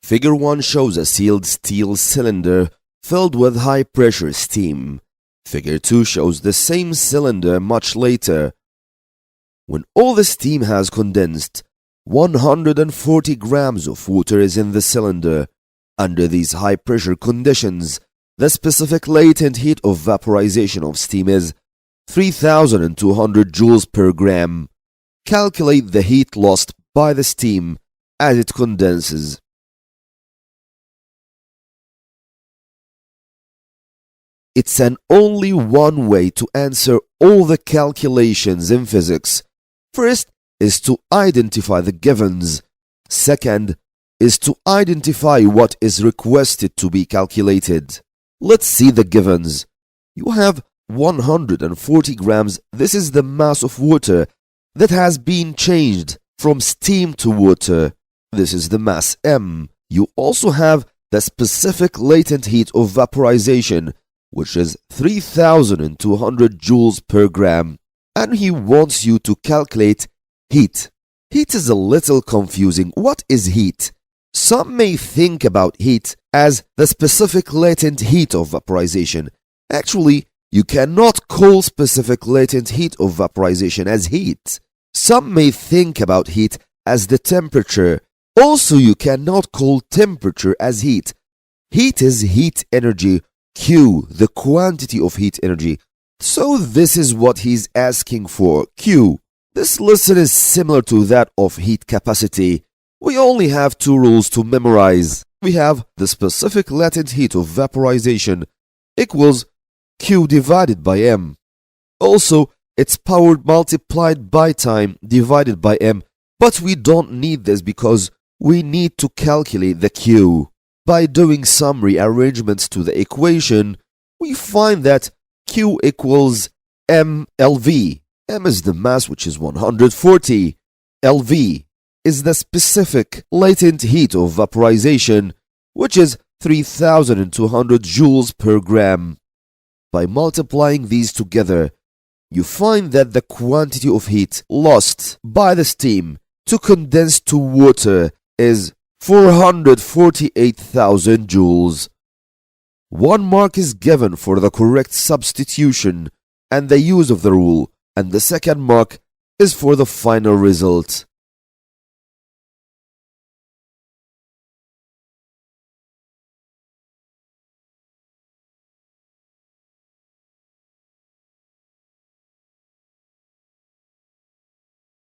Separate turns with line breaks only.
Figure 1 shows a sealed steel cylinder filled with high-pressure steam. Figure 2 shows the same cylinder much later. When all the steam has condensed, 140 grams of water is in the cylinder. Under these high-pressure conditions, the specific latent heat of vaporization of steam is 3,200 joules per gram. Calculate the heat lost by the steam as it condenses. It's an only one way to answer all the calculations in physics. First is to identify the givens. Second is to identify what is requested to be calculated. Let's see the givens. You have 140 grams. This is the mass of water that has been changed from steam to water. This is the mass M. You also have the specific latent heat of vaporization, which is 3,200 joules per gram. And he wants you to calculate heat. Heat is a little confusing. What is heat? Some may think about heat as the specific latent heat of vaporization. Actually, you cannot call specific latent heat of vaporization as heat. Some may think about heat as the temperature. Also, you cannot call temperature as heat. Heat is heat energy, Q, the quantity of heat energy. So this is what he's asking for, Q. This lesson is similar to that of heat capacity. We only have two rules to memorize. We have the specific latent heat of vaporization equals Q divided by M. Also, it's power multiplied by time divided by M, but we don't need this because we need to calculate the Q. By doing some rearrangements to the equation, we find that Q equals mLV. M is the mass, which is 140. LV is the specific latent heat of vaporization, which is 3,200 joules per gram. By multiplying these together, you find that the quantity of heat lost by the steam to condense to water is 448,000 joules. 1 mark is given for the correct substitution and the use of the rule, and the second mark is for the final result.